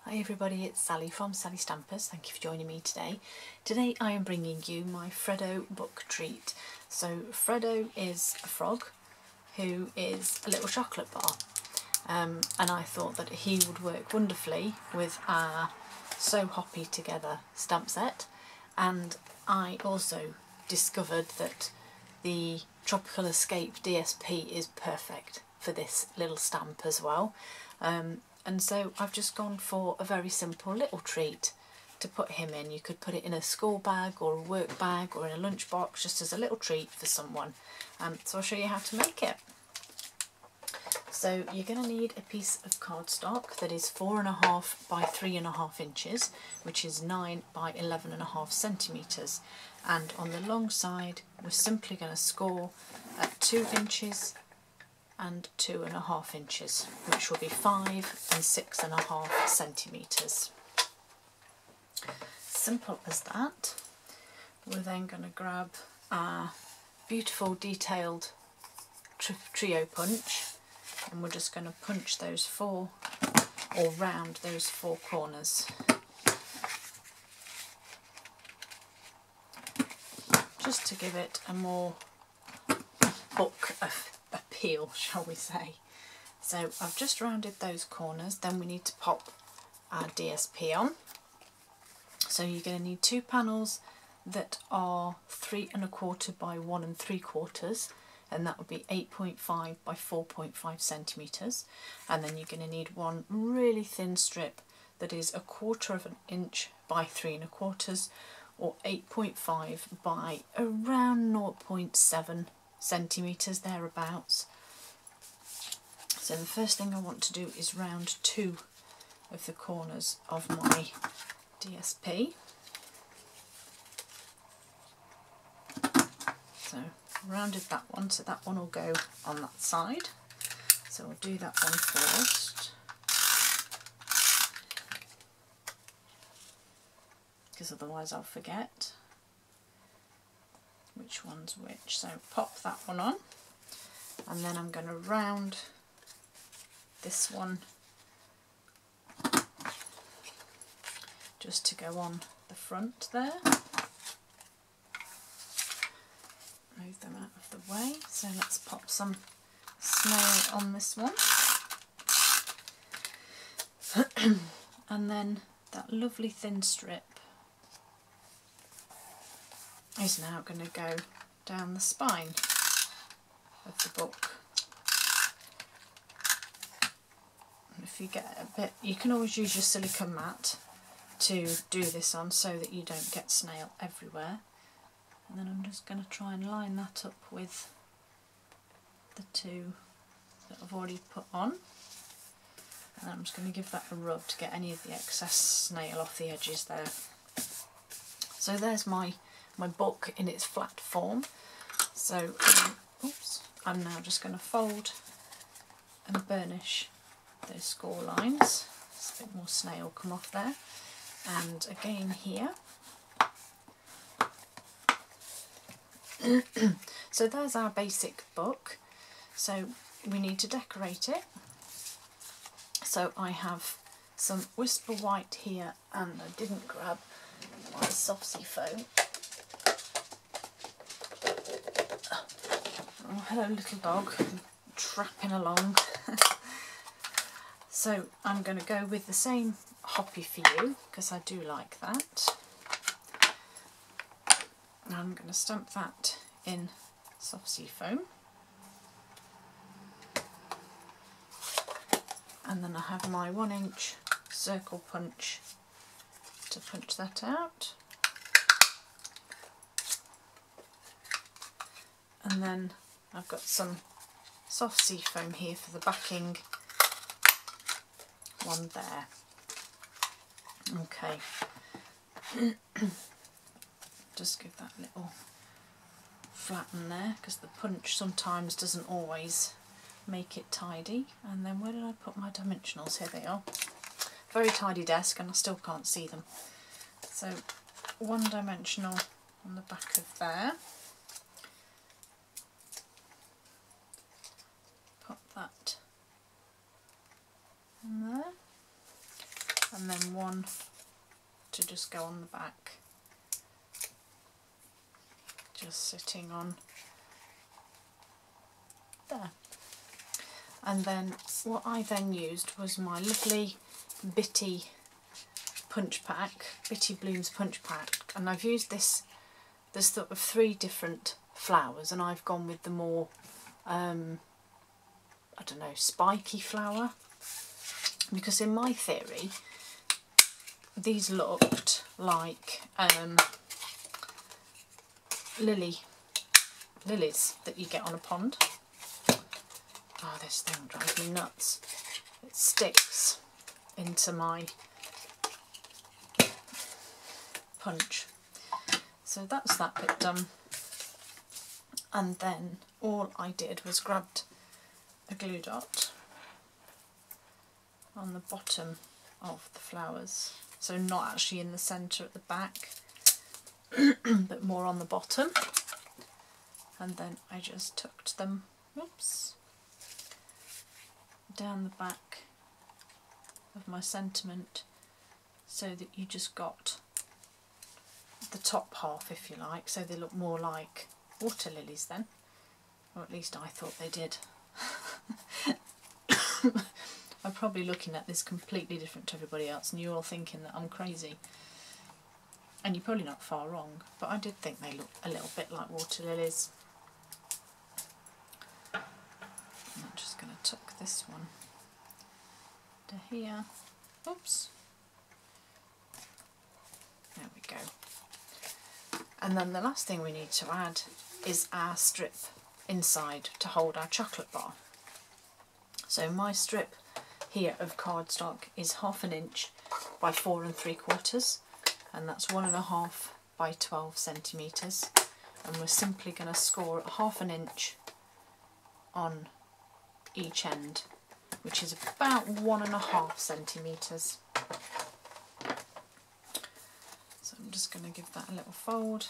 Hi everybody, it's Sally from Sally Stampers. Thank you for joining me today. Today I am bringing you my Freddo book treat. So Freddo is a frog who is a little chocolate bar, and I thought that he would work wonderfully with our So Hoppy Together stamp set, and I also discovered that the Tropical Escape DSP is perfect for this little stamp as well. And so I've just gone for a very simple little treat to put him in. You could put it in a school bag or a work bag or in a lunch box, just as a little treat for someone. So I'll show you how to make it. So you're going to need a piece of cardstock that is 4.5 by 3.5 inches, which is 9 by 11.5 centimetres. And on the long side, we're simply going to score at 2 inches and 2.5 inches, which will be 5 and 6.5 centimetres. Simple as that. We're then going to grab our beautiful detailed trio punch, and we're just going to punch those four, or round those four corners, just to give it a more book appeal, shall we say. So I've just rounded those corners. Then we need to pop our DSP on. So you're going to need two panels that are 3.25 by 1 3/4, and that would be 8.5 by 4.5 centimetres. And then you're going to need one really thin strip that is 1/4 inch by 3.25, or 8.5 by around 0.7 centimetres thereabouts. So the first thing I want to do is round two of the corners of my DSP. So rounded that one, so that one will go on that side. So we'll do that one first, because otherwise I'll forget which one's which. So pop that one on, and then I'm going to round this one just to go on the front there. Move them out of the way. So let's pop some snail on this one. And then that lovely thin strip is now going to go down the spine of the book. And if you get a bit, you can always use your silicone mat to do this on so that you don't get snail everywhere. And then I'm just going to try and line that up with the two that I've already put on. And I'm just going to give that a rub to get any of the excess snail off the edges there. So there's my book in its flat form. So oops, I'm now just going to fold and burnish those score lines. Just a bit more snail come off there. And again here. So there's our basic book. So we need to decorate it. So I have some Whisper White here, and I didn't grab my Softsie foam. Oh, hello little dog, trapping along. So I'm going to go with the same Hoppy for you, because I do like that. I'm going to stamp that in Softsie foam. And then I have my 1 inch circle punch to punch that out. And then I've got some Softsie foam here for the backing one there. Okay. Just give that little flatten there, because the punch sometimes doesn't always make it tidy. And then where did I put my dimensionals? Here they are. Very tidy desk, and I still can't see them. So 1 dimensional on the back of there. Pop that in there. and then one to just go on the back, just sitting on there. And then what I then used was my lovely Bitty punch pack, Bitty Blooms punch pack, and I've used this. There's sort of 3 different flowers, and I've gone with the more I don't know, spiky flower, because in my theory these looked like lilies that you get on a pond. Oh, this thing drives me nuts. It sticks into my punch. So that's that bit done. And then all I did was grabbed a glue dot on the bottom of the flowers. So not actually in the centre at the back, but more on the bottom. And then I just tucked them, oops, down the back of my sentiment, so that you just got the top half, if you like, so they look more like water lilies then, or at least I thought they did. I'm probably looking at this completely different to everybody else, and you're all thinking that I'm crazy, and you're probably not far wrong, but I did think they look a little bit like water lilies. I'm just going to tuck this one to here. Oops. There we go. And then the last thing we need to add is our strip inside to hold our chocolate bar. So my strip here of cardstock is 1/2 inch by 4 3/4, and that's 1.5 by 12 centimetres, and we're simply going to score 1/2 inch on each end, which is about 1.5 centimetres. So I'm just going to give that a little fold,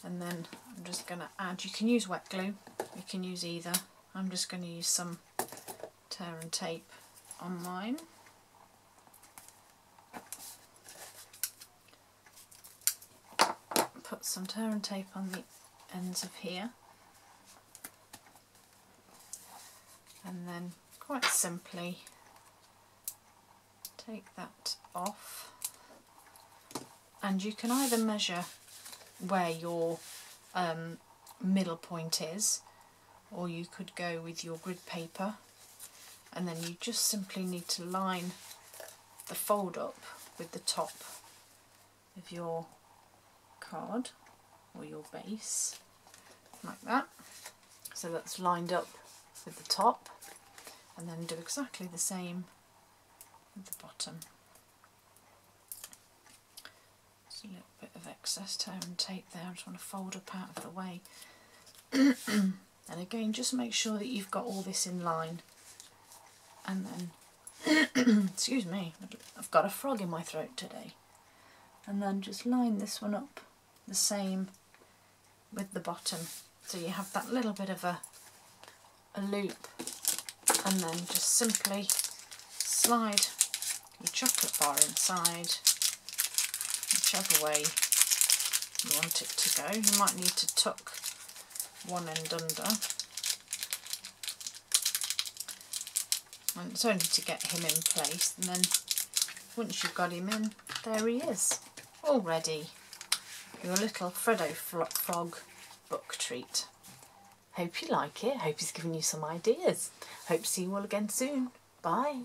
and then I'm just going to add, you can use wet glue, you can use either. I'm just going to use some tear and tape on mine. Put some tear and tape on the ends of here, and then quite simply take that off, and you can either measure where your middle point is, or you could go with your grid paper, and then you just simply need to line the fold up with the top of your card or your base, like that. So that's lined up with the top, and then do exactly the same with the bottom. Just a little bit of excess tear and tape there, I just want to fold up out of the way. And again, just make sure that you've got all this in line, and then excuse me, I've got a frog in my throat today. And then just line this one up the same with the bottom, so you have that little bit of a loop, and then just simply slide your chocolate bar inside whichever way you want it to go. You might need to tuck one end under, and it's only to get him in place, and then once you've got him in, there he is, all ready, your little Freddo frog book treat. Hope you like it, hope he's given you some ideas. Hope to see you all again soon. Bye.